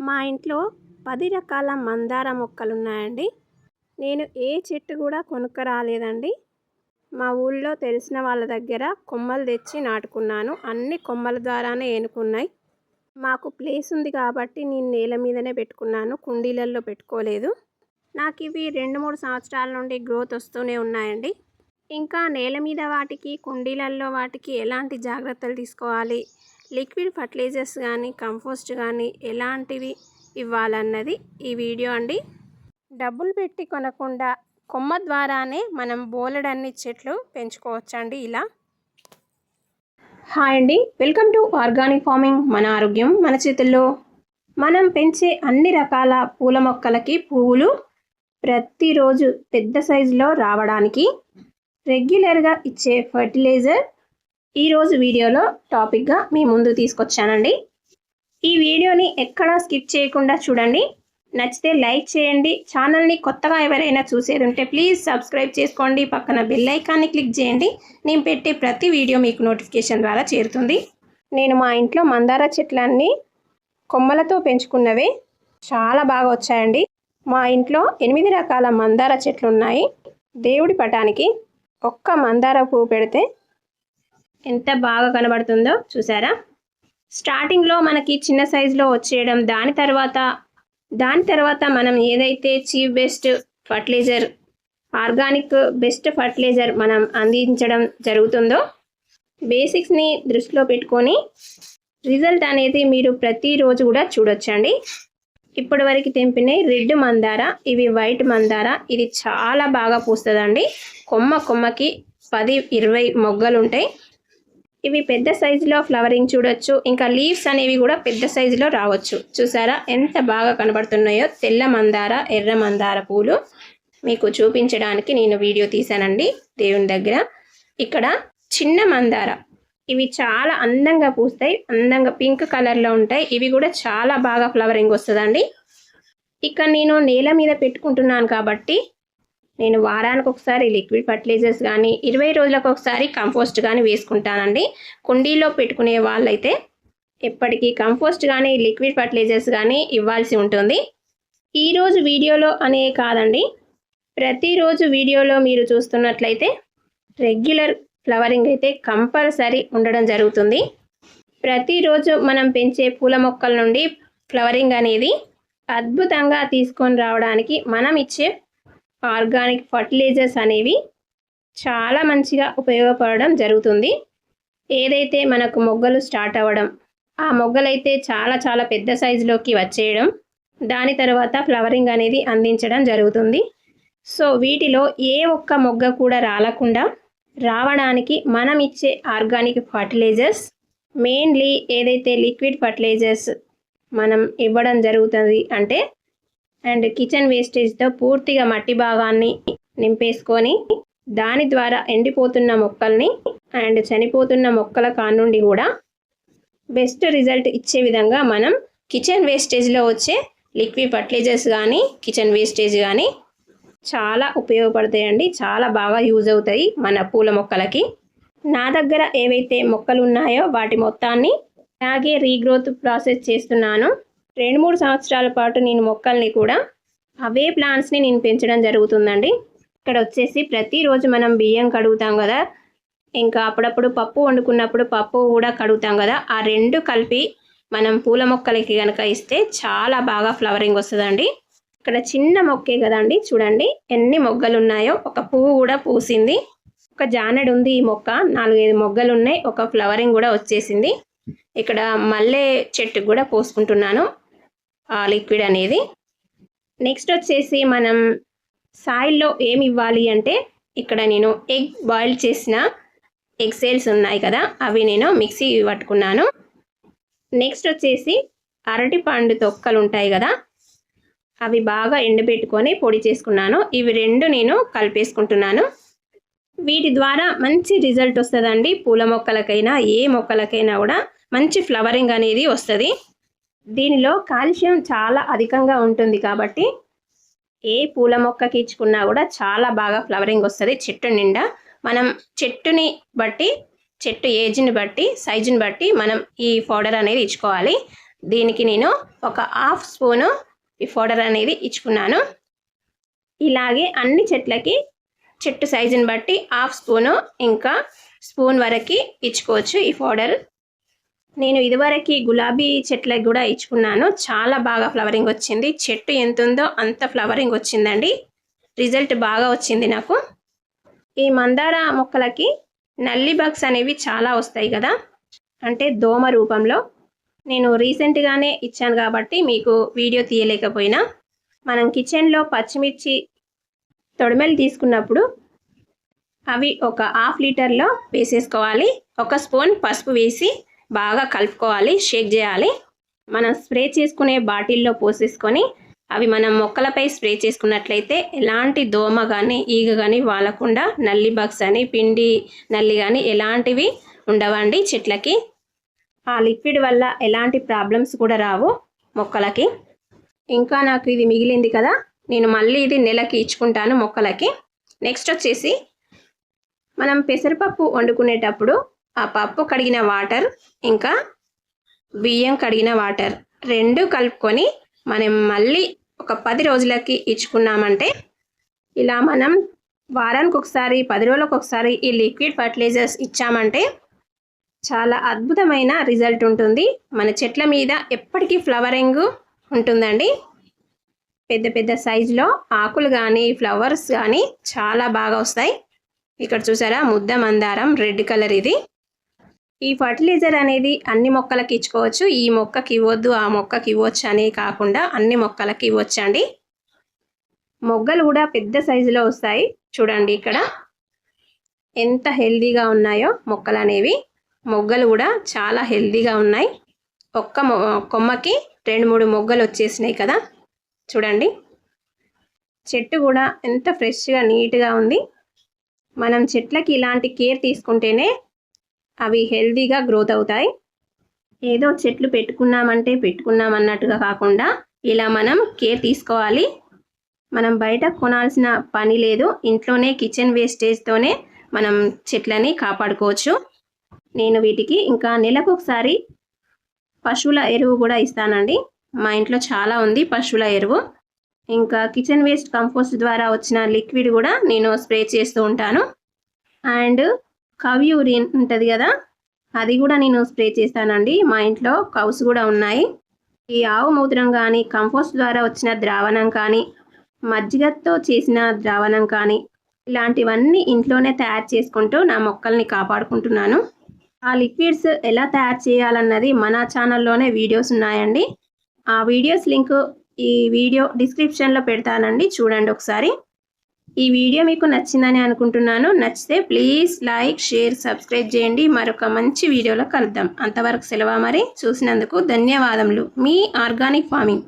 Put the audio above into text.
మా ఇంట్లో 10 రకాల మందార మొక్కలున్నాయండి. నేను ఏ చెట్టు కూడా కొనుక్కరాలేదండి. మా ఊళ్ళో తెలిసిన వాళ్ళ దగ్గర కొమ్మలు తెచ్చి నాటుకున్నాను. అన్ని కొమ్మల ద్వారానే ఏనుకున్నాయి. మాకు ప్లేస్ ఉంది కాబట్టి నేను నేల మీదనే పెట్టుకున్నాను, కుండీలలో పెట్టుకోలేదు. నాకు ఇవి 2-3 సంవత్సరాల నుండి గ్రోత్ వస్తూనే ఉన్నాయండి. ఇంకా నేల మీద వాటికి, కుండీలలో వాటికి ఎలాంటి జాగ్రత్తలు తీసుకోవాలి, లిక్విడ్ ఫర్టిలైజర్స్ కానీ కంపోస్ట్ కానీ ఎలాంటివి ఇవ్వాలన్నది ఈ వీడియో అండి. డబ్బులు పెట్టి కొనకుండా కొమ్మ ద్వారానే మనం బోలెడన్ని చెట్లు పెంచుకోవచ్చండి ఇలా. హాయ్ అండి, వెల్కమ్ టు ఆర్గానిక్ ఫార్మింగ్. మన ఆరోగ్యం మన చేతుల్లో. మనం పెంచే అన్ని రకాల పూల మొక్కలకి పువ్వులు ప్రతిరోజు పెద్ద సైజులో రావడానికి రెగ్యులర్గా ఇచ్చే ఫర్టిలైజర్ ఈరోజు వీడియోలో టాపిక్గా మీ ముందు తీసుకొచ్చానండి. ఈ వీడియోని ఎక్కడా స్కిప్ చేయకుండా చూడండి. నచ్చితే లైక్ చేయండి. ఛానల్ని కొత్తగా ఎవరైనా చూసేది ఉంటే ప్లీజ్ సబ్స్క్రైబ్ చేసుకోండి. పక్కన బెల్ ఐకాన్ని క్లిక్ చేయండి. నేను పెట్టే ప్రతి వీడియో మీకు నోటిఫికేషన్ ద్వారా చేరుతుంది. నేను మా ఇంట్లో మందార చెట్లన్నీ కొమ్మలతో పెంచుకున్నవే చాలా బాగా వచ్చాయండి. మా ఇంట్లో 8 రకాల మందార చెట్లు ఉన్నాయి. దేవుడి పటానికి ఒక్క మందార పువ్వు పెడితే ఎంత బాగా కనబడుతుందో చూసారా. స్టార్టింగ్లో మనకి చిన్న సైజులో వచ్చేయడం, దాని తర్వాత మనం ఏదైతే cheap best fertilizer, organic best fertilizer మనం అందించడం జరుగుతుందో, బేసిక్స్ని దృష్టిలో పెట్టుకొని రిజల్ట్ అనేది మీరు ప్రతిరోజు కూడా చూడొచ్చండి. ఇప్పటి వరకు తెంపినాయి రెడ్ మందార, ఇవి వైట్ మందార. ఇది చాలా బాగా పూస్తుందండి. కొమ్మకి 10-20 మొగ్గలు ఉంటాయి. ఇవి పెద్ద సైజులో ఫ్లవరింగ్ చూడొచ్చు. ఇంకా లీవ్స్ అనేవి కూడా పెద్ద సైజులో రావచ్చు. చూసారా ఎంత బాగా కనబడుతున్నాయో. తెల్ల మందార, ఎర్ర మందార పూలు మీకు చూపించడానికి నేను వీడియో తీశానండి దేవుని దగ్గర. ఇక్కడ చిన్న మందార, ఇవి చాలా అందంగా పూస్తాయి. అందంగా పింక్ కలర్లో ఉంటాయి. ఇవి కూడా చాలా బాగా ఫ్లవరింగ్ వస్తుందండి. ఇక్కడ నేను నేల మీద పెట్టుకుంటున్నాను కాబట్టి నేను వారానికి ఒకసారి లిక్విడ్ ఫర్టిలైజర్స్ కానీ 20 రోజులకు ఒకసారి కంపోస్ట్ కానీ వేసుకుంటానండి. కుండీలో పెట్టుకునే వాళ్ళైతే ఎప్పటికీ కంపోస్ట్ కానీ లిక్విడ్ ఫర్టిలైజర్స్ కానీ ఇవ్వాల్సి ఉంటుంది. ఈరోజు వీడియోలో అనే కాదండి, ప్రతిరోజు వీడియోలో మీరు చూస్తున్నట్లయితే రెగ్యులర్ ఫ్లవరింగ్ అయితే కంపల్సరీ ఉండడం జరుగుతుంది. ప్రతిరోజు మనం పెంచే పూల మొక్కల నుండి ఫ్లవరింగ్ అనేది అద్భుతంగా తీసుకొని రావడానికి మనం ఇచ్చే ఆర్గానిక్ ఫర్టిలైజర్స్ అనేవి చాలా మంచిగా ఉపయోగపడడం జరుగుతుంది. ఏదైతే మనకు మొగ్గలు స్టార్ట్ అవ్వడం, ఆ మొగ్గలైతే చాలా పెద్ద సైజులోకి వచ్చేయడం, దాని తర్వాత ఫ్లవరింగ్ అనేది అందించడం జరుగుతుంది. సో వీటిలో ఏ ఒక్క మొగ్గ కూడా రావడానికి మనం ఇచ్చే ఆర్గానిక్ ఫర్టిలైజర్స్, మెయిన్లీ ఏదైతే లిక్విడ్ ఫర్టిలైజర్స్ మనం ఇవ్వడం జరుగుతుంది అంటే, అండ్ కిచెన్ వేస్టేజ్తో పూర్తిగా మట్టి భాగాన్ని నింపేసుకొని దాని ద్వారా ఎండిపోతున్న మొక్కల్ని అండ్ చనిపోతున్న మొక్కల కానుండి కూడా బెస్ట్ రిజల్ట్ ఇచ్చే విధంగా మనం కిచెన్ వేస్టేజ్లో వచ్చే లిక్విడ్ ఫర్టిలైజర్స్ కానీ కిచెన్ వేస్టేజ్ కానీ చాలా ఉపయోగపడతాయండి. చాలా బాగా యూజ్ అవుతాయి మన పూల మొక్కలకి. నా దగ్గర ఏవైతే మొక్కలు ఉన్నాయో వాటి మొత్తాన్ని అలాగే రీగ్రోత్ ప్రాసెస్ చేస్తున్నాను. 2-3 సంవత్సరాల పాటు నేను మొక్కల్ని కూడా అవే ప్లాంట్స్ని నేను పెంచడం జరుగుతుందండి. ఇక్కడ వచ్చేసి ప్రతిరోజు మనం బియ్యం కడుగుతాం కదా, ఇంకా అప్పుడప్పుడు పప్పు వండుకున్నప్పుడు పప్పు కూడా కడుగుతాం కదా, ఆ 2 కలిపి మనం పూల మొక్కలకి కనుక ఇస్తే చాలా బాగా ఫ్లవరింగ్ వస్తుందండి. ఇక్కడ చిన్న మొక్కే కదండి, చూడండి ఎన్ని మొగ్గలు ఉన్నాయో. ఒక పువ్వు కూడా పూసింది. ఒక జానెడు ఉంది ఈ మొక్క. 4-5 మొగ్గలు ఉన్నాయి. ఒక ఫ్లవరింగ్ కూడా వచ్చేసింది. ఇక్కడ మల్లె చెట్టుకు కూడా పోసుకుంటున్నాను ఆ లిక్విడ్ అనేది. నెక్స్ట్ వచ్చేసి మనం సాయిల్లో ఏమి ఇవ్వాలి అంటే, ఇక్కడ నేను ఎగ్ బాయిల్ చేసిన ఎగ్ సేల్స్ ఉన్నాయి కదా, అవి నేను మిక్సీ పట్టుకున్నాను. నెక్స్ట్ వచ్చేసి అరటి పండు తొక్కలు ఉంటాయి కదా, అవి బాగా ఎండబెట్టుకొని పొడి చేసుకున్నాను. ఇవి 2 నేను కలిపేసుకుంటున్నాను. వీటి ద్వారా మంచి రిజల్ట్ వస్తుందండి. పూల మొక్కలకైనా ఏ మొక్కలకైనా కూడా మంచి ఫ్లవరింగ్ అనేది వస్తుంది. దీనిలో కాల్షియం చాలా అధికంగా ఉంటుంది కాబట్టి ఏ పూల మొక్కకి ఇచ్చుకున్నా కూడా చాలా బాగా ఫ్లవరింగ్ వస్తుంది చెట్టు నిండా. మనం చెట్టుని బట్టి, చెట్టు ఏజ్ని బట్టి, సైజుని బట్టి మనం ఈ పౌడర్ అనేది ఇచ్చుకోవాలి. దీనికి నేను ఒక హాఫ్ స్పూను ఈ పౌడర్ అనేది ఇచ్చుకున్నాను. ఇలాగే అన్ని చెట్లకి చెట్టు సైజుని బట్టి హాఫ్ స్పూను ఇంకా స్పూన్ వరకు ఇచ్చుకోవచ్చు ఈ పౌడర్. నేను ఇదివరకు గులాబీ చెట్లకు కూడా ఇచ్చుకున్నాను. చాలా బాగా ఫ్లవరింగ్ వచ్చింది. చెట్టు ఎంత ఉందో అంత ఫ్లవరింగ్ వచ్చిందండి. రిజల్ట్ బాగా వచ్చింది నాకు. ఈ మందార మొక్కలకి నల్లి బగ్స్ అనేవి చాలా వస్తాయి కదా, అంటే దోమ రూపంలో. నేను రీసెంట్గానే ఇచ్చాను కాబట్టి మీకు వీడియో తీయలేకపోయినా, మనం కిచెన్లో పచ్చిమిర్చి తొడిమెలు తీసుకున్నప్పుడు అవి ఒక హాఫ్ లీటర్లో వేసేసుకోవాలి. ఒక స్పూన్ పసుపు వేసి బాగా కలుపుకోవాలి, షేక్ చేయాలి. మనం స్ప్రే చేసుకునే బాటిల్లో పోసేసుకొని అవి మనం మొక్కలపై స్ప్రే చేసుకున్నట్లయితే ఎలాంటి దోమ కానీ ఈగ కానీ వాలకుండా నల్లి బగ్స్ అని పిండి నల్లి కానీ ఎలాంటివి ఉండవండి చెట్లకి. ఆ లిక్విడ్ వల్ల ఎలాంటి ప్రాబ్లమ్స్ కూడా రావు మొక్కలకి. ఇంకా నాకు ఇది మిగిలింది కదా, నేను మళ్ళీ ఇది నెలకి ఇచ్చుకుంటాను మొక్కలకి. నెక్స్ట్ వచ్చేసి మనం పెసరపప్పు వండుకునేటప్పుడు ఆ పప్పు కడిగిన వాటర్ ఇంకా బియ్యం కడిగిన వాటర్ రెండు కలుపుకొని మనం మళ్ళీ ఒక 10 రోజులకి ఇచ్చుకున్నామంటే, ఇలా మనం వారానికి ఒకసారి 10 రోజులకు ఒకసారి ఈ లిక్విడ్ ఫర్టిలైజర్స్ ఇచ్చామంటే చాలా అద్భుతమైన రిజల్ట్ ఉంటుంది. మన చెట్ల మీద ఎప్పటికీ ఫ్లవరింగ్ ఉంటుందండి. పెద్ద పెద్ద సైజులో ఆకులు కానీ ఫ్లవర్స్ కానీ చాలా బాగా వస్తాయి. ఇక్కడ చూసారా ముద్ద మందారం రెడ్ కలర్ ఇది. ఈ ఫర్టిలైజర్ అనేది అన్ని మొక్కలకి ఇచ్చుకోవచ్చు. ఈ మొక్కకి ఇవ్వద్దు ఆ మొక్కకి ఇవ్వచ్చు అని కాకుండా అన్ని మొక్కలకి ఇవ్వచ్చండి. మొగ్గలు కూడా పెద్ద సైజులో వస్తాయి. చూడండి ఇక్కడ ఎంత హెల్దీగా ఉన్నాయో మొక్కలు అనేవి. మొగ్గలు కూడా చాలా హెల్దీగా ఉన్నాయి. ఒక్క కొమ్మకి 2-3 మొగ్గలు వచ్చేసినాయి కదా, చూడండి. చెట్టు కూడా ఎంత ఫ్రెష్గా నీట్గా ఉంది. మనం చెట్లకి ఇలాంటి కేర్ తీసుకుంటేనే అవి హెల్దీగా గ్రోత్ అవుతాయి. ఏదో చెట్లు పెట్టుకున్నామన్నట్టుగా కాకుండా ఇలా మనం కేర్ తీసుకోవాలి. మనం బయట కొనాల్సిన పని లేదు. ఇంట్లోనే కిచెన్ వేస్టేజ్తోనే మనం చెట్లని కాపాడుకోవచ్చు. నేను వీటికి ఇంకా నెలకు ఒకసారి పశువుల ఎరువు కూడా ఇస్తానండి. మా ఇంట్లో చాలా ఉంది పశువుల ఎరువు. ఇంకా కిచెన్ వేస్ట్ కంపోస్ట్ ద్వారా వచ్చిన లిక్విడ్ కూడా నేను స్ప్రే చేస్తూ ఉంటాను. అండ్ కవ్ యూరిన్ ఉంటుంది కదా, అది కూడా నేను స్ప్రే చేస్తానండి. మా ఇంట్లో కౌస్ కూడా ఉన్నాయి. ఈ ఆవు మూత్రం కానీ కంపోస్ట్ ద్వారా వచ్చిన ద్రావణం కానీ మజ్జిగతో చేసిన ద్రావణం కానీ ఇలాంటివన్నీ ఇంట్లోనే తయారు చేసుకుంటూ నా మొక్కల్ని కాపాడుకుంటున్నాను. ఆ లిక్విడ్స్ ఎలా తయారు చేయాలన్నది మన ఛానల్లోనే వీడియోస్ ఉన్నాయండి. ఆ వీడియోస్ లింక్ ఈ వీడియో డిస్క్రిప్షన్లో పెడతానండి, చూడండి ఒకసారి. ఈ వీడియో మీకు నచ్చిందని అనుకుంటున్నాను. నచ్చితే ప్లీజ్ లైక్, షేర్, సబ్స్క్రైబ్ చేయండి. మరొక మంచి వీడియోలో కలుద్దాం. అంతవరకు సెలవు మరి. చూసినందుకు ధన్యవాదములు. మీ ఆర్గానిక్ ఫార్మింగ్.